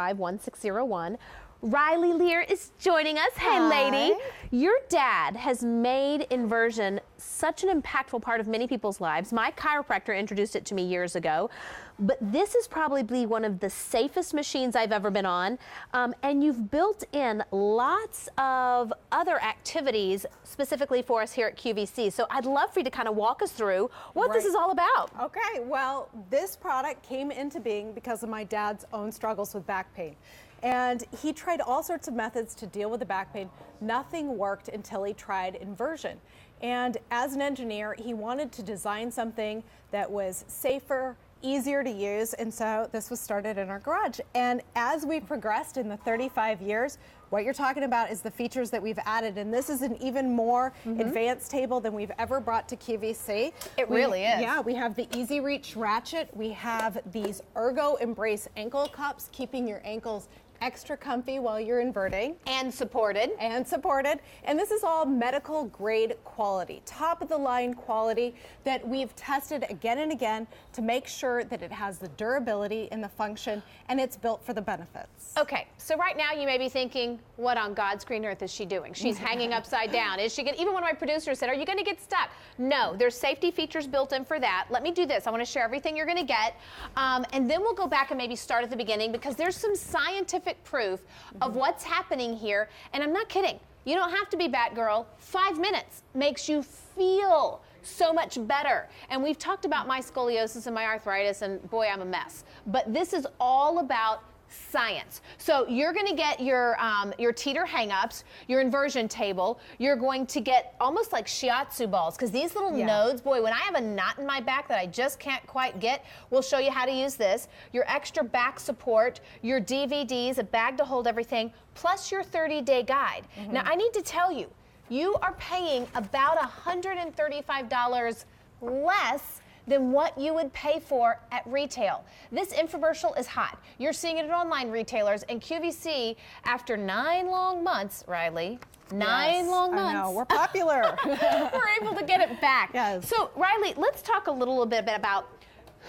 1601. Riley Lear is joining us. Hey, lady. Your dad has made inversion such an impactful part of many people's lives. My chiropractor introduced it to me years ago, but this is probably one of the safest machines I've ever been on. And you've built in lots of other activities specifically for us here at QVC. So I'd love for you to kind of walk us through what this is all about. Okay, well, this product came into being because of my dad's own struggles with back pain. And he tried all sorts of methods to deal with the back pain. Nothing worked until he tried inversion. And as an engineer, he wanted to design something that was safer, easier to use, and so this was started in our garage. And as we progressed in the 35 years, what you're talking about is the features that we've added, and this is an even more advanced table than we've ever brought to QVC. It really is. Yeah, we have the Easy Reach ratchet. We have these Ergo Embrace ankle cups, keeping your ankles extra comfy while you're inverting. And supported. And supported. And this is all medical grade quality, top of the line quality that we've tested again and again to make sure that it has the durability and the function, and it's built for the benefits. Okay, so right now you may be thinking, what on God's green earth is she doing? She's hanging upside down. Is she gonna, even one of my producers said, are you gonna get stuck? No, there's safety features built in for that. Let me do this. I wanna share everything you're gonna get, and then we'll go back and maybe start at the beginning because there's some scientific proof of what's happening here, and I'm not kidding. You don't have to be Batgirl. 5 minutes makes you feel so much better. And we've talked about my scoliosis and my arthritis, and boy, I'm a mess. But this is all about science. So you're going to get your Teeter hang-ups, your inversion table. You're going to get almost like shiatsu balls, because these little nodes, boy, when I have a knot in my back that I just can't quite get, we'll show you how to use this. Your extra back support, your DVDs, a bag to hold everything, plus your 30-day guide. Now, I need to tell you, you are paying about $135 less than what you would pay for at retail. This infomercial is hot. You're seeing it at online retailers, and QVC, after 9 long months, Riley, 9 long months. I know, we're popular. We're able to get it back. Yes. So, Riley, let's talk a little bit about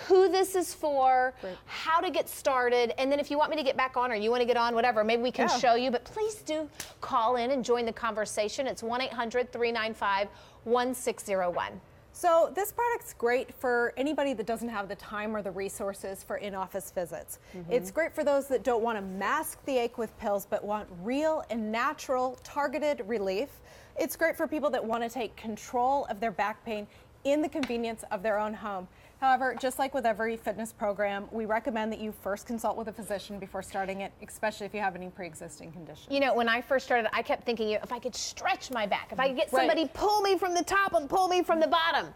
who this is for, how to get started, and then if you want me to get back on or you want to get on, whatever, maybe we can show you, but please do call in and join the conversation. It's 1-800-395-1601. So this product's great for anybody that doesn't have the time or the resources for in-office visits. It's great for those that don't want to mask the ache with pills but want real and natural targeted relief. It's great for people that want to take control of their back pain in the convenience of their own home. However, just like with every fitness program, we recommend that you first consult with a physician before starting it, especially if you have any pre-existing conditions. You know, when I first started, I kept thinking, if I could stretch my back, if I could get somebody pull me from the top and pull me from the bottom.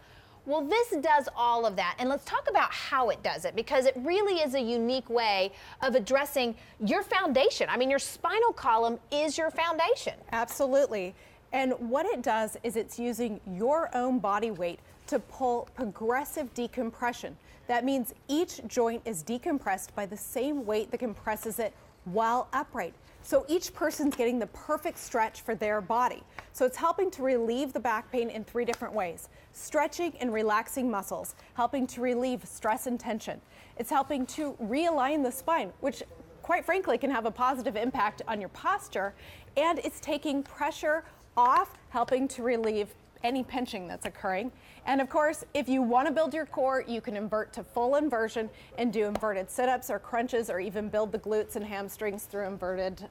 Well, this does all of that, and let's talk about how it does it, because it really is a unique way of addressing your foundation. I mean, your spinal column is your foundation. Absolutely. And what it does is it's using your own body weight to pull progressive decompression. That means each joint is decompressed by the same weight that compresses it while upright. So each person's getting the perfect stretch for their body. So it's helping to relieve the back pain in 3 different ways. Stretching and relaxing muscles, helping to relieve stress and tension. It's helping to realign the spine, which quite frankly can have a positive impact on your posture. And it's taking pressure off, helping to relieve any pinching that's occurring. And of course, if you want to build your core, you can invert to full inversion and do inverted sit-ups or crunches, or even build the glutes and hamstrings through inverted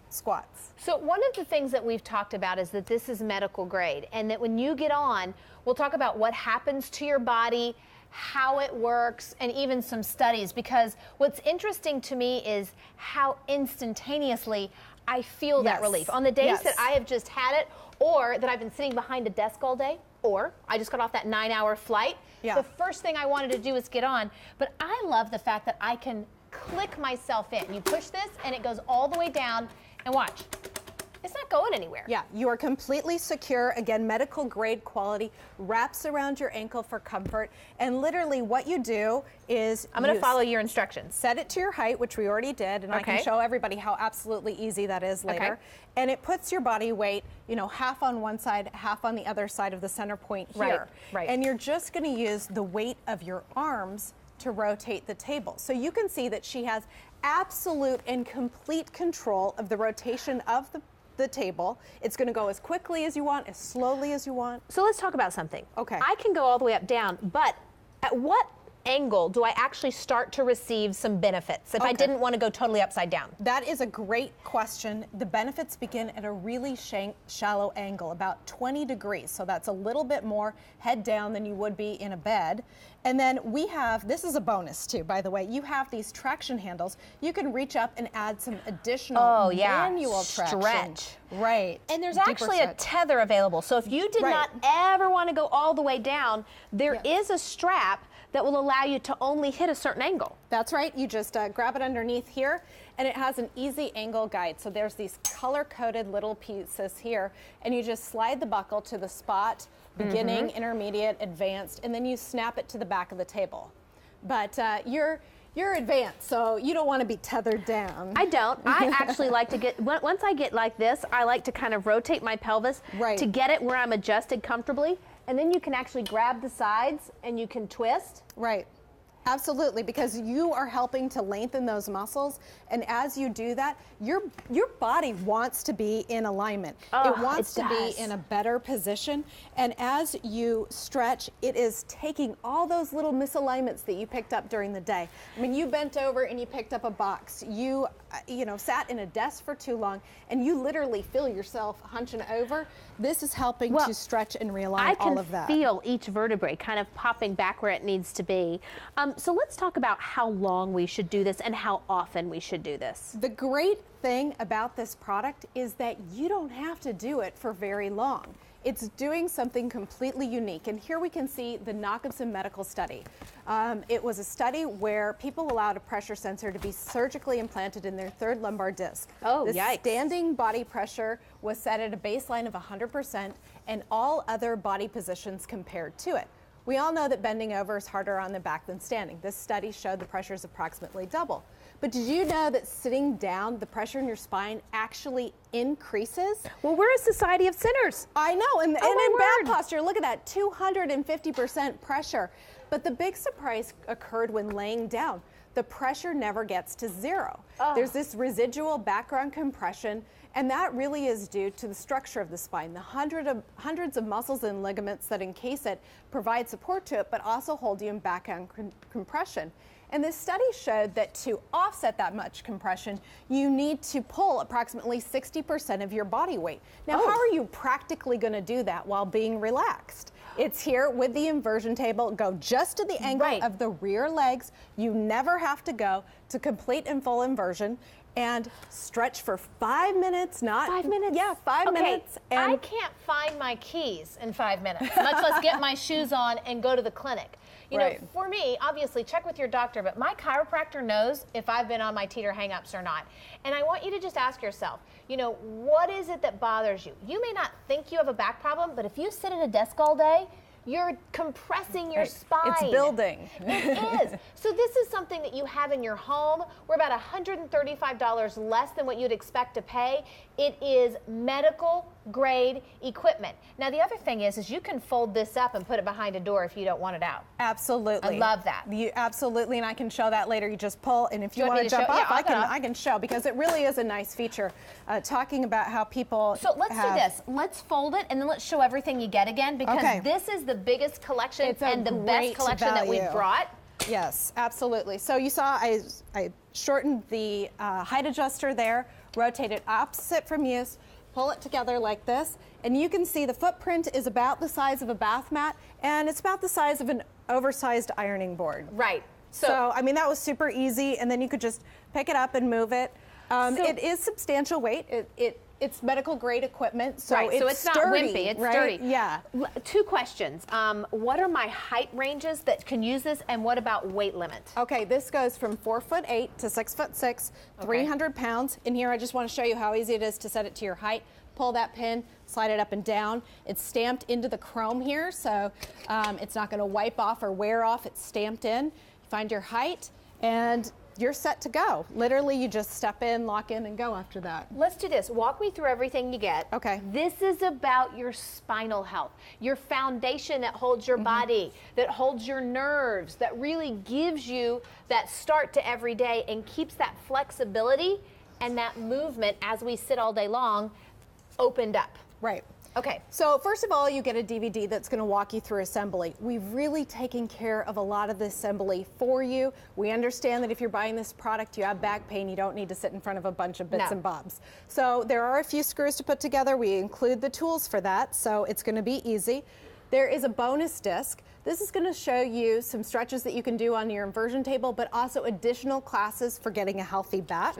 squats. So one of the things that we've talked about is that this is medical grade, and that when you get on, we'll talk about what happens to your body, how it works, and even some studies, because what's interesting to me is how instantaneously I feel that relief. On the days that I have just had it, or that I've been sitting behind a desk all day, or I just got off that 9-hour flight, the first thing I wanted to do is get on. But I love the fact that I can click myself in. You push this and it goes all the way down, and watch. It's not going anywhere. Yeah, you are completely secure. Again, medical grade quality, wraps around your ankle for comfort. And literally what you do is I'm going to follow your instructions. Set it to your height, which we already did, and I can show everybody how absolutely easy that is later. And it puts your body weight, you know, half on one side, half on the other side of the center point here. And you're just going to use the weight of your arms to rotate the table. So you can see that she has absolute and complete control of the rotation of the table. It's going to go as quickly as you want, as slowly as you want. So let's talk about something. Okay. I can go all the way up, down, but at what angle do I actually start to receive some benefits if I didn't want to go totally upside down? That is a great question. The benefits begin at a really shallow angle, about 20 degrees. So that's a little bit more head down than you would be in a bed. And then we have, this is a bonus too, by the way, you have these traction handles. You can reach up and add some additional manual traction. Stretch. Right. And there's actually a tether available. So if you did not ever want to go all the way down, there is a strap that will allow you to only hit a certain angle. That's right. You just grab it underneath here, and it has an easy angle guide. So there's these color-coded little pieces here, and you just slide the buckle to the spot, beginning, intermediate, advanced, and then you snap it to the back of the table. But you're advanced, so you don't want to be tethered down. I don't. I actually like to get, once I get like this, I like to kind of rotate my pelvis to get it where I'm adjusted comfortably. And then you can actually grab the sides and you can twist. Right. Absolutely, because you are helping to lengthen those muscles, and as you do that, your body wants to be in alignment. It wants to be in a better position, and as you stretch, it is taking all those little misalignments that you picked up during the day. I mean, you bent over and you picked up a box. You sat in a desk for too long, and you literally feel yourself hunching over. This is helping to stretch and realign all of that. I can feel each vertebrae kind of popping back where it needs to be. So let's talk about how long we should do this and how often we should do this. The great thing about this product is that you don't have to do it for very long. It's doing something completely unique. And here we can see the Knockinson medical study. It was a study where people allowed a pressure sensor to be surgically implanted in their third lumbar disc. Oh, the yikes. Standing body pressure was set at a baseline of 100% and all other body positions compared to it. We all know that bending over is harder on the back than standing. This study showed the pressure is approximately double. But did you know that sitting down, the pressure in your spine actually increases? Well, we're a society of sinners. I know, and in back posture, look at that, 250% pressure. But the big surprise occurred when laying down. The pressure never gets to zero. There's this residual background compression, and that really is due to the structure of the spine. The hundreds of muscles and ligaments that encase it provide support to it, but also hold you in background compression. And this study showed that to offset that much compression, you need to pull approximately 60% of your body weight. Now, how are you practically going to do that while being relaxed? It's here with the inversion table. Go just to the angle of the rear legs. You never have to go to complete and full inversion. And stretch for 5 minutes, not 5 minutes? Yeah, 5 minutes. And I can't find my keys in 5 minutes, much less get my shoes on and go to the clinic. You know, for me, obviously, check with your doctor, but my chiropractor knows if I've been on my Teeter hang-ups or not. And I want you to just ask yourself, what is it that bothers you? You may not think you have a back problem, but if you sit at a desk all day, you're compressing your spine. It's building. It is. So this is something that you have in your home. We're about $135 less than what you'd expect to pay. It is medical grade equipment. Now the other thing is you can fold this up and put it behind a door if you don't want it out. Absolutely. I love that. Absolutely, and I can show that later. You just pull, and if you want to jump off, I can show, because it really is a nice feature. Talking about how people So let's do this. Let's fold it, and then let's show everything you get again, because this is the biggest collection and the best collection that we've brought. Yes, absolutely. So you saw I shortened the height adjuster there, rotated opposite from you, pull it together like this, and you can see the footprint is about the size of a bath mat, and it's about the size of an oversized ironing board. Right. So I mean, that was super easy, and then you could just pick it up and move it. It is substantial weight. It's medical grade equipment, so it's sturdy, not wimpy. It's sturdy. Yeah. 2 questions. What are my height ranges that can use this, and what about weight limit? Okay, this goes from 4'8" to 6'6", 300 pounds. In here, I just want to show you how easy it is to set it to your height. Pull that pin, slide it up and down. It's stamped into the chrome here, so it's not going to wipe off or wear off. It's stamped in. Find your height, and you're set to go. Literally, you just step in, lock in, and go after that. Let's do this. Walk me through everything you get. Okay. This is about your spinal health, your foundation that holds your body, that holds your nerves, that really gives you that start to every day and keeps that flexibility and that movement as we sit all day long opened up. Right. Okay. So first of all, you get a DVD that's going to walk you through assembly. We've really taken care of a lot of the assembly for you. We understand that if you're buying this product, you have back pain, you don't need to sit in front of a bunch of bits and bobs. So there are a few screws to put together. We include the tools for that, so it's going to be easy. There is a bonus disc. This is going to show you some stretches that you can do on your inversion table, but also additional classes for getting a healthy back.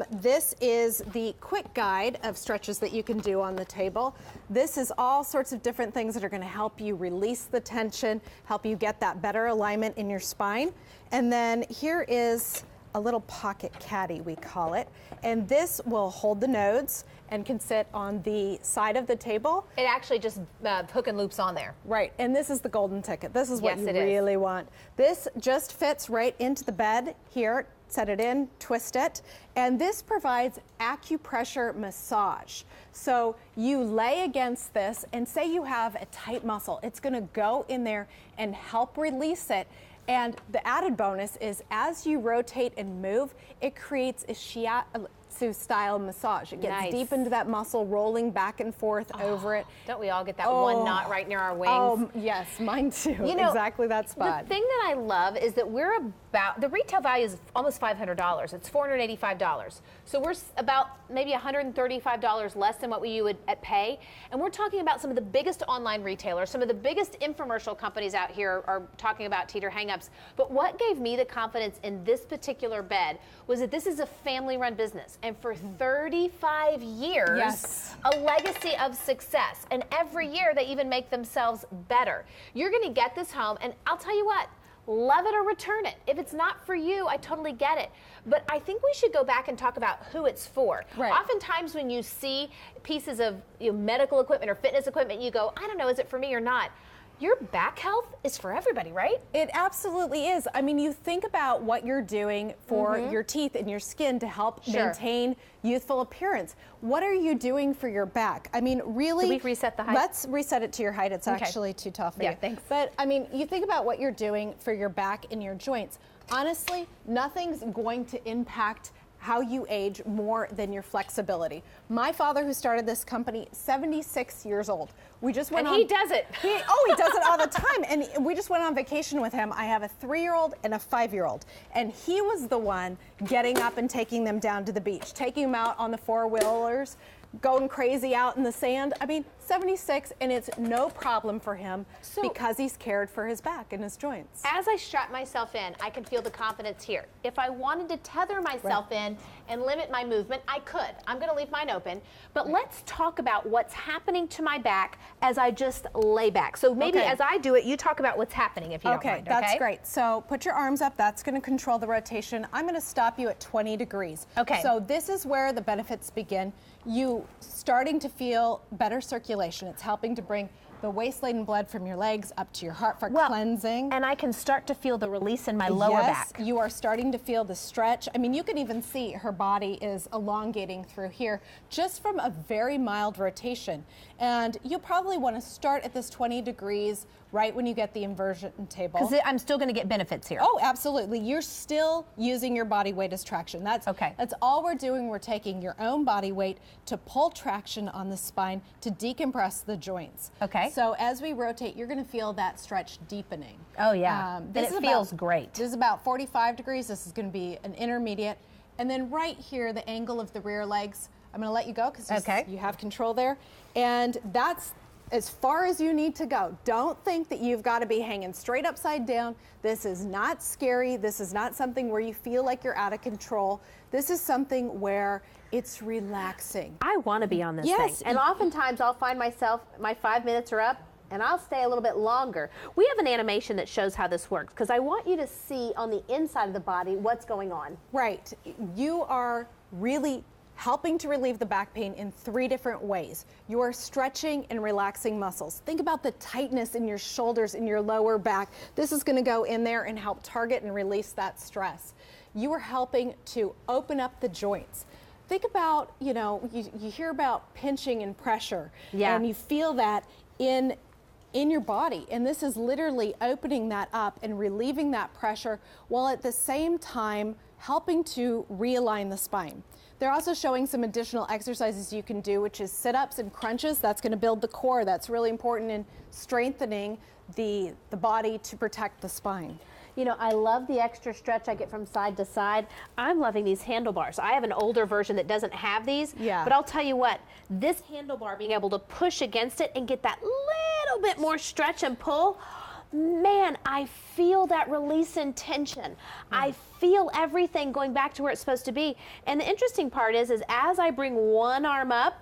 This is the quick guide of stretches that you can do on the table. This is all sorts of different things that are going to help you release the tension, help you get that better alignment in your spine. And then here is a little pocket caddy, we call it. And this will hold the nodes and can sit on the side of the table. It actually just hook and loops on there. Right, and this is the golden ticket. This is what Yes, you it is. really want. This just fits right into the bed here. Set it in, twist it, and this provides acupressure massage. So you lay against this and say you have a tight muscle. It's gonna go in there and help release it. And the added bonus is as you rotate and move, it creates a shiatsu style massage. It gets deep into that muscle, rolling back and forth over it. Don't we all get that one knot right near our wings? Oh, yes, mine too. You know, exactly that spot. The thing that I love is that we're about, the retail value is almost $500. It's $485. So we're about maybe $135 less than what you would pay. And we're talking about some of the biggest online retailers, some of the biggest infomercial companies out here are talking about Teeter hang-ups. But what gave me the confidence in this particular bed was that this is a family-run business. And for 35 years, a legacy of success. And every year they even make themselves better. You're gonna get this home, and I'll tell you what, love it or return it. If it's not for you, I totally get it. But I think we should go back and talk about who it's for. Right. Oftentimes when you see pieces of medical equipment or fitness equipment, you go, I don't know, is it for me or not? Your back health is for everybody, right? It absolutely is. I mean, you think about what you're doing for your teeth and your skin to help maintain youthful appearance. What are you doing for your back? I mean, really. Can we reset the height? Let's reset it to your height. It's actually too tall for you. Yeah, thanks. But I mean, you think about what you're doing for your back and your joints. Honestly, nothing's going to impact how you age more than your flexibility. My father, who started this company, 76 years old. We just went on. He does it. He does it all the time. And we just went on vacation with him. I have a 3-year-old and a 5-year-old. And he was the one getting up and taking them down to the beach, taking them out on the 4-wheelers, going crazy out in the sand. I mean, 76, and it's no problem for him because he's cared for his back and his joints. As I strap myself in, I can feel the confidence here. If I wanted to tether myself in and limit my movement, I could. I'm going to leave mine open. But let's talk about what's happening to my back as I just lay back. So maybe as I do it, you talk about what's happening if you don't mind. That's great. So put your arms up. That's going to control the rotation. I'm going to stop you at 20 degrees. Okay. So this is where the benefits begin. You starting to feel better circulation. It's helping to bring the waist-laden blood from your legs up to your heart for cleansing. And I can start to feel the release in my lower back. You are starting to feel the stretch. I mean, you can even see her body is elongating through here just from a very mild rotation. And you'll probably want to start at this 20 degrees right when you get the inversion table. Because I'm still going to get benefits here. Oh, absolutely. You're still using your body weight as traction. That's all we're doing. We're taking your own body weight to pull traction on the spine to decompress the joints. Okay. So as we rotate, you're going to feel that stretch deepening. Oh, yeah. This feels great. This is about 45 degrees. This is going to be an intermediate. And then right here, the angle of the rear legs, I'm going to let you go because you have control there. And that's as far as you need to go. Don't think that you've got to be hanging straight upside down. This is not scary. This is not something where you feel like you're out of control. This is something where it's relaxing. I want to be on this thing. And oftentimes I'll find myself, my 5 minutes are up, and I'll stay a little bit longer. We have an animation that shows how this works because I want you to see on the inside of the body what's going on. Right. You are really helping to relieve the back pain in 3 different ways. You are stretching and relaxing muscles. Think about the tightness in your shoulders and your lower back. This is going to go in there and help target and release that stress. you are helping to open up the joints. Think about, you hear about pinching and pressure, and you feel that in your body, and this is literally opening that up and relieving that pressure while at the same time helping to realign the spine. They're also showing some additional exercises you can do, which is sit-ups and crunches. That's going to build the core. That's really important in strengthening the body to protect the spine. You know, I love the extra stretch I get from side to side. I'm loving these handlebars. I have an older version that doesn't have these, but I'll tell you what, this handlebar, being able to push against it and get that little bit more stretch and pull, man, I feel that release in tension. I feel everything going back to where it's supposed to be. And the interesting part is as I bring one arm up,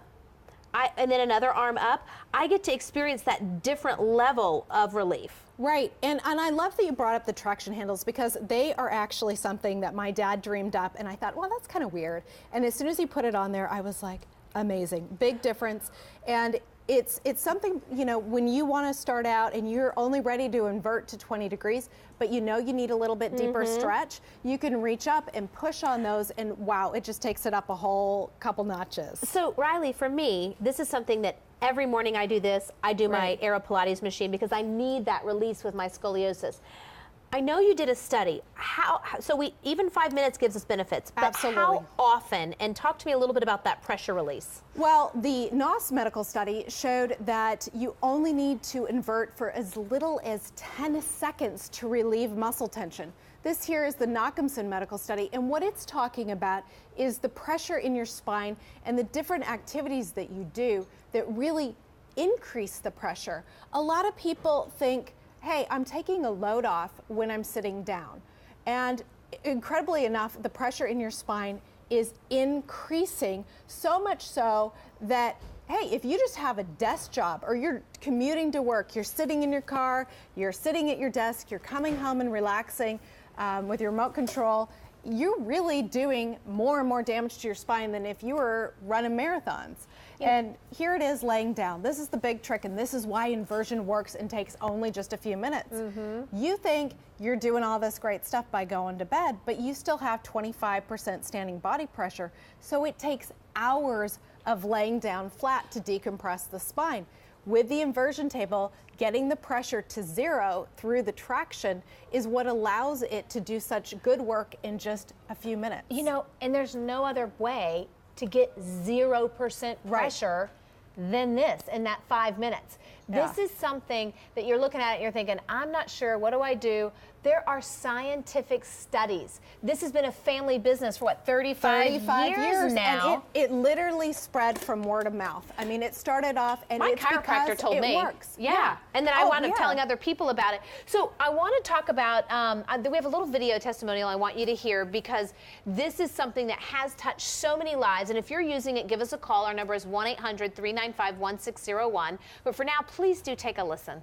and then another arm up, I get to experience that different level of relief. Right, and I love that you brought up the traction handles, because they are actually something that my dad dreamed up, and I thought, well, that's kind of weird. And as soon as he put it on there, I was like, amazing, big difference. And it's something, when you want to start out and you're only ready to invert to 20 degrees, but you need a little bit deeper stretch, you can reach up and push on those, and wow, it just takes it up a whole couple notches. So Riley, for me, this is something that every morning I do this. I do my Aero Pilates machine because I need that release with my scoliosis. I know you did a study. Even 5 minutes gives us benefits, but Absolutely. How often? And talk to me a little bit about that pressure release. Well, the NOS medical study showed that you only need to invert for as little as 10 seconds to relieve muscle tension. This here is the Nachemson medical study, and what it's talking about is the pressure in your spine and the different activities that you do that really increase the pressure. A lot of people think, hey, I'm taking a load off when I'm sitting down. And incredibly enough, the pressure in your spine is increasing, so much so that, hey, if you just have a desk job or you're commuting to work, you're sitting in your car, you're sitting at your desk, you're coming home and relaxing with your remote control, you're really doing more and more damage to your spine than if you were running marathons. And here it is laying down. This is the big trick, and this is why inversion works and takes only just a few minutes. You think you're doing all this great stuff by going to bed, but you still have 25% standing body pressure, so it takes hours of laying down flat to decompress the spine. With the inversion table, getting the pressure to zero through the traction is what allows it to do such good work in just a few minutes. And there's no other way to get 0% pressure than this in that 5 minutes. This is something that you're looking at and you're thinking, I'm not sure, what do I do? There are scientific studies. This has been a family business for what, 35 years now? And it literally spread from word of mouth. I mean, it started off, and my it's chiropractor told me. It works. Yeah. And then I wound up telling other people about it. So I want to talk about, we have a little video testimonial I want you to hear, because this is something that has touched so many lives. And if you're using it, give us a call. Our number is 1-800-395-1601. But for now, please do take a listen.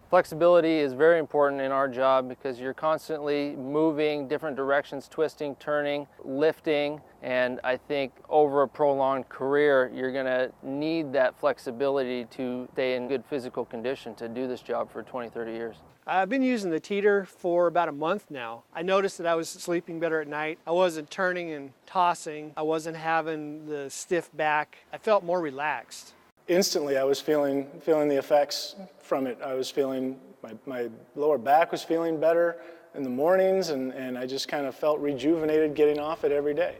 Flexibility is very important in our job because you're constantly moving different directions, twisting, turning, lifting, and I think over a prolonged career you're going to need that flexibility to stay in good physical condition to do this job for 20, 30 years. I've been using the Teeter for about a month now. I noticed that I was sleeping better at night. I wasn't turning and tossing. I wasn't having the stiff back. I felt more relaxed. Instantly, I was feeling the effects from it. I was feeling, my lower back was feeling better in the mornings, and I just kind of felt rejuvenated getting off it every day.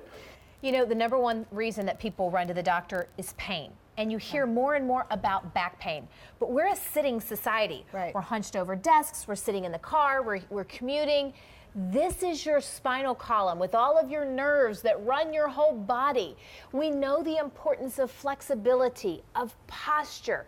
The number one reason that people run to the doctor is pain. And you hear more and more about back pain. But we're a sitting society. We're hunched over desks, we're sitting in the car, we're commuting. This is your spinal column with all of your nerves that run your whole body. We know the importance of flexibility, of posture.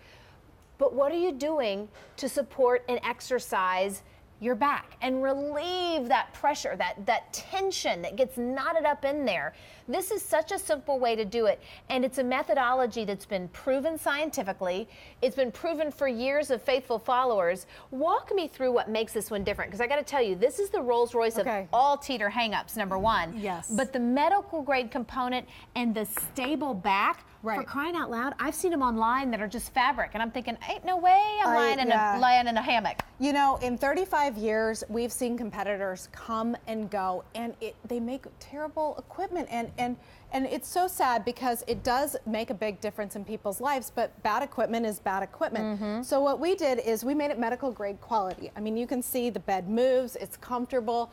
But what are you doing to support and exercise your back and relieve that pressure, that tension that gets knotted up in there? This is such a simple way to do it, and it's a methodology that's been proven scientifically. It's been proven for years of faithful followers. Walk me through what makes this one different, because I got to tell you, this is the Rolls Royce of all Teeter hang-ups, number one. Yes. But the medical grade component and the stable back For crying out loud, I've seen them online that are just fabric, and I'm thinking, ain't no way I'm lying in a hammock. You know, in 35 years, we've seen competitors come and go, and they make terrible equipment, and it's so sad because it does make a big difference in people's lives, but bad equipment is bad equipment. So what we did is we made it medical grade quality. I mean, you can see the bed moves, it's comfortable.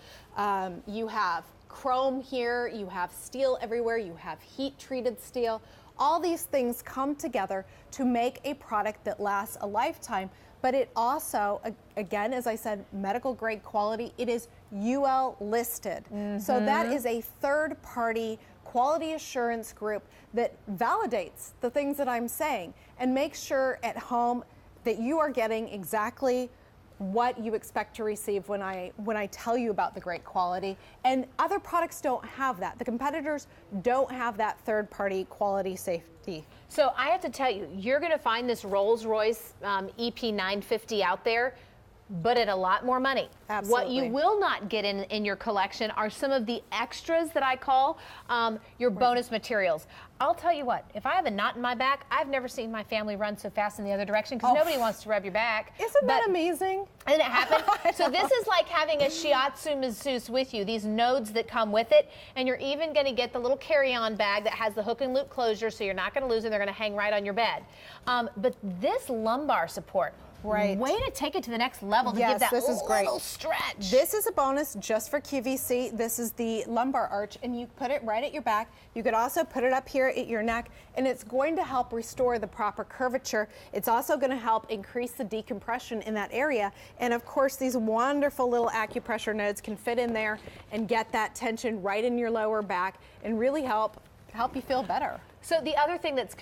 You have chrome here, you have steel everywhere, you have heat treated steel. All these things come together to make a product that lasts a lifetime, but it also, again, as I said, medical grade quality, it is UL listed. So that is a third party quality assurance group that validates the things that I'm saying and makes sure at home that you are getting exactly what you expect to receive when I tell you about the great quality. And other products don't have that. The competitors don't have that third-party quality safety. So I have to tell you, you're going to find this Rolls-Royce EP950 out there, but at a lot more money. Absolutely. What you will not get in your collection are some of the extras that I call your bonus materials. I'll tell you what, if I have a knot in my back, I've never seen my family run so fast in the other direction because nobody wants to rub your back. Isn't that amazing? Didn't it happen? So this is like having a shiatsu masseuse with you, these nodes that come with it, and you're even going to get the little carry-on bag that has the hook and loop closure, so you're not going to lose it. They're going to hang right on your bed. But this lumbar support, way to take it to the next level to give that little stretch. This is a bonus just for QVC. This is the lumbar arch, and you put it right at your back. You could also put it up here at your neck, and it's going to help restore the proper curvature. It's also going to help increase the decompression in that area. And of course, these wonderful little acupressure nodes can fit in there and get that tension right in your lower back and really help you feel better. So the other thing that's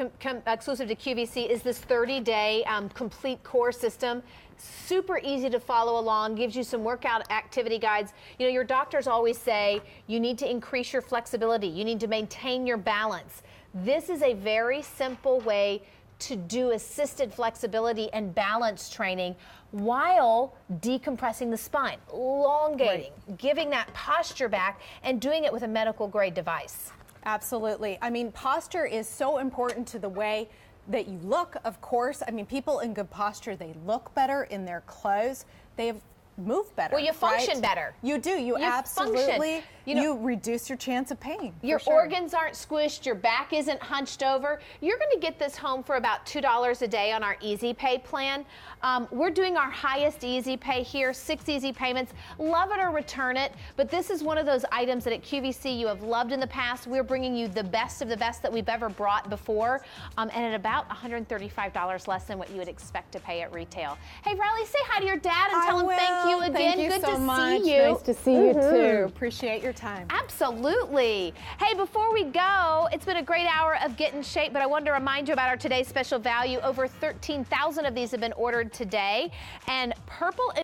exclusive to QVC is this 30-day complete core system. Super easy to follow along, gives you some workout activity guides. You know, your doctors always say you need to increase your flexibility. You need to maintain your balance. This is a very simple way to do assisted flexibility and balance training while decompressing the spine, elongating, giving that posture back, and doing it with a medical grade device. Absolutely. I mean, posture is so important to the way that you look, of course. I mean, people in good posture, they look better in their clothes. They move better. Well, you function better. You do. You absolutely. You reduce your chance of pain. Your organs aren't squished. Your back isn't hunched over. You're going to get this home for about $2 a day on our Easy Pay plan. We're doing our highest Easy Pay here, 6 easy payments. Love it or return it. But this is one of those items that at QVC you have loved in the past. We're bringing you the best of the best that we've ever brought before, and at about $135 less than what you would expect to pay at retail. Hey, Riley, say hi to your dad and tell him thank you again. Thank you Good so to much. see you. Nice to see you too. Appreciate your time. Absolutely. Hey, before we go, it's been a great hour of Get in Shape, but I wanted to remind you about our today's special value. Over 13,000 of these have been ordered today, and purple